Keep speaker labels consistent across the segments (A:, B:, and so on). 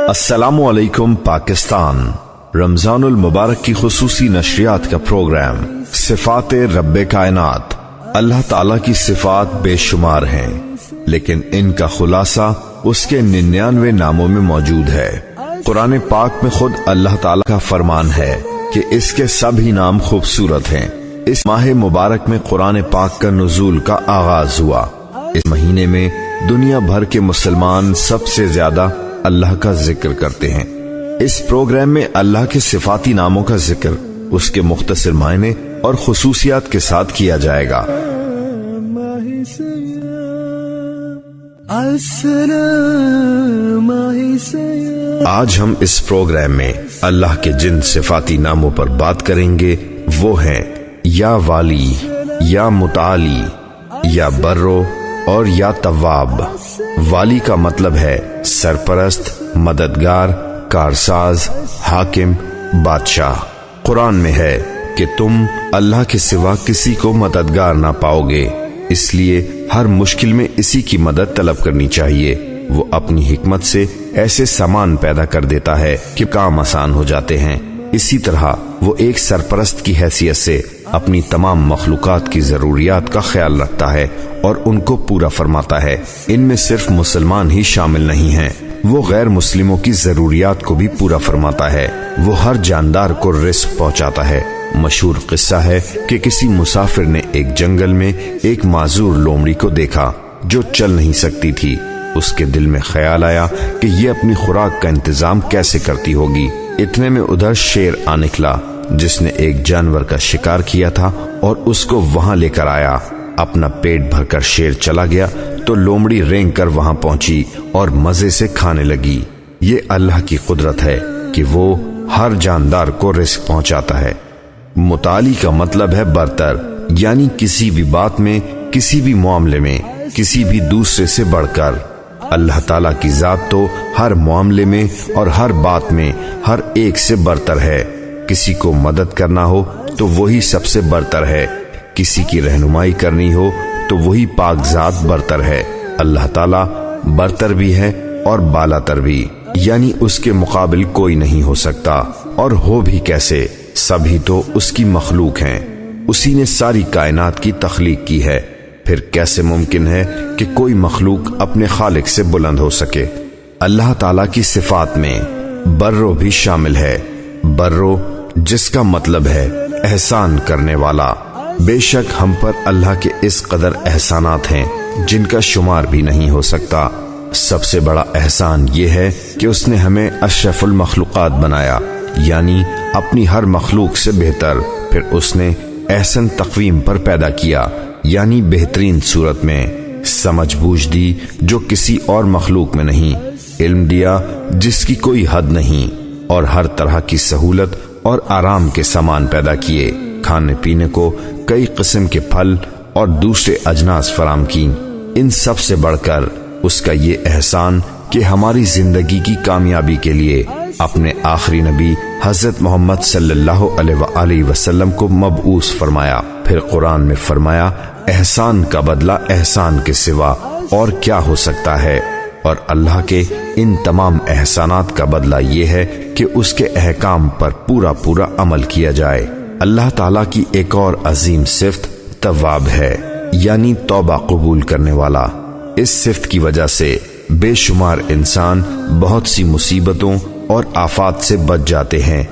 A: السلام علیکم پاکستان۔ رمضان المبارک کی خصوصی نشریات کا پروگرام صفات رب کائنات۔ اللہ تعالیٰ کی صفات بے شمار ہیں، لیکن ان کا خلاصہ اس کے 99 ناموں میں موجود ہے۔ قرآن پاک میں خود اللہ تعالیٰ کا فرمان ہے کہ اس کے سبھی نام خوبصورت ہیں۔ اس ماہ مبارک میں قرآن پاک کا نزول کا آغاز ہوا۔ اس مہینے میں دنیا بھر کے مسلمان سب سے زیادہ اللہ کا ذکر کرتے ہیں۔ اس پروگرام میں اللہ کے صفاتی ناموں کا ذکر اس کے مختصر معنی اور خصوصیات کے ساتھ کیا جائے گا۔ آج ہم اس پروگرام میں اللہ کے جن صفاتی ناموں پر بات کریں گے وہ ہیں یا والی، یا متعالی، یا برو اور یا تواب۔ والی کا مطلب ہے سرپرست، مددگار، کارساز، حاکم، بادشاہ۔ قرآن میں ہے کہ تم اللہ کے سوا کسی کو مددگار نہ پاؤ گے، اس لیے ہر مشکل میں اسی کی مدد طلب کرنی چاہیے۔ وہ اپنی حکمت سے ایسے سامان پیدا کر دیتا ہے کہ کام آسان ہو جاتے ہیں۔ اسی طرح وہ ایک سرپرست کی حیثیت سے اپنی تمام مخلوقات کی ضروریات کا خیال رکھتا ہے اور ان کو پورا فرماتا ہے۔ ان میں صرف مسلمان ہی شامل نہیں ہیں، وہ غیر مسلموں کی ضروریات کو بھی پورا فرماتا ہے۔ وہ ہر جاندار کو رزق پہنچاتا ہے۔ مشہور قصہ ہے کہ کسی مسافر نے ایک جنگل میں ایک معذور لومڑی کو دیکھا جو چل نہیں سکتی تھی۔ اس کے دل میں خیال آیا کہ یہ اپنی خوراک کا انتظام کیسے کرتی ہوگی۔ اتنے میں ادھر شیر آ نکلا جس نے ایک جانور کا شکار کیا تھا اور اس کو وہاں لے کر آیا۔ اپنا پیٹ بھر کر شیر چلا گیا تو لومڑی رینگ کر وہاں پہنچی اور مزے سے کھانے لگی۔ یہ اللہ کی قدرت ہے کہ وہ ہر جاندار کو رزق پہنچاتا ہے۔ متعالی کا مطلب ہے برتر، یعنی کسی بھی بات میں، کسی بھی معاملے میں، کسی بھی دوسرے سے بڑھ کر۔ اللہ تعالیٰ کی ذات تو ہر معاملے میں اور ہر بات میں ہر ایک سے برتر ہے۔ کسی کو مدد کرنا ہو تو وہی سب سے برتر ہے، کسی کی رہنمائی کرنی ہو تو وہی پاک ذات برتر ہے۔ اللہ تعالیٰ برتر بھی ہے اور بالا تر بھی، یعنی اس کے مقابل کوئی نہیں ہو سکتا، اور ہو بھی کیسے، سبھی تو اس کی مخلوق ہیں۔ اسی نے ساری کائنات کی تخلیق کی ہے، پھر کیسے ممکن ہے کہ کوئی مخلوق اپنے خالق سے بلند ہو سکے۔ اللہ تعالیٰ کی صفات میں برو بھی شامل ہے۔ برو جس کا مطلب ہے احسان کرنے والا۔ بے شک ہم پر اللہ کے اس قدر احسانات ہیں جن کا شمار بھی نہیں ہو سکتا۔ سب سے بڑا احسان یہ ہے کہ اس نے ہمیں اشرف المخلوقات بنایا، یعنی اپنی ہر مخلوق سے بہتر۔ پھر اس نے احسن تقویم پر پیدا کیا، یعنی بہترین صورت میں۔ سمجھ بوجھ دی جو کسی اور مخلوق میں نہیں، علم دیا جس کی کوئی حد نہیں، اور ہر طرح کی سہولت اور آرام کے سامان پیدا کیے۔ کھانے پینے کو کئی قسم کے پھل اور دوسرے اجناس فراہم کی۔ ان سب سے بڑھ کر اس کا یہ احسان کہ ہماری زندگی کی کامیابی کے لیے اپنے آخری نبی حضرت محمد صلی اللہ علیہ وآلہ وسلم کو مبعوث فرمایا۔ پھر قرآن میں فرمایا، احسان کا بدلہ احسان کے سوا اور کیا ہو سکتا ہے؟ اور اللہ کے ان تمام احسانات کا بدلہ یہ ہے کہ اس کے احکام پر پورا پورا عمل کیا جائے۔ اللہ تعالیٰ کی ایک اور عظیم صفت تواب ہے، یعنی توبہ قبول کرنے والا۔ اس صفت کی وجہ سے بے شمار انسان بہت سی مصیبتوں اور آفات سے بچ جاتے ہیں۔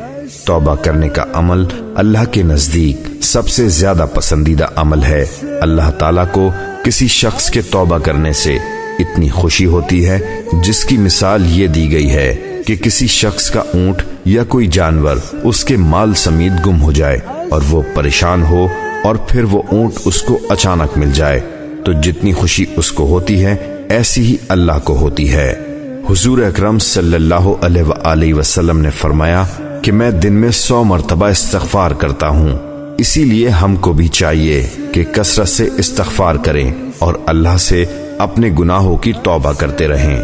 A: توبہ کرنے کا عمل اللہ کے نزدیک سب سے زیادہ پسندیدہ عمل ہے۔ اللہ تعالیٰ کو کسی شخص کے توبہ کرنے سے اتنی خوشی ہوتی ہے جس کی مثال یہ دی گئی ہے کہ کسی شخص کا اونٹ یا کوئی جانور اس کے مال سمیت گم ہو جائے اور وہ پریشان ہو، اور پھر وہ اونٹ اس کو اچانک مل جائے تو جتنی خوشی اس کو ہوتی ہے ایسی ہی اللہ کو ہوتی ہے۔ حضور اکرم صلی اللہ علیہ وآلہ وسلم نے فرمایا کہ میں دن میں 100 مرتبہ استغفار کرتا ہوں۔ اسی لیے ہم کو بھی چاہیے کہ کثرت سے استغفار کریں اور اللہ سے اپنے گناہوں کی توبہ کرتے رہیں۔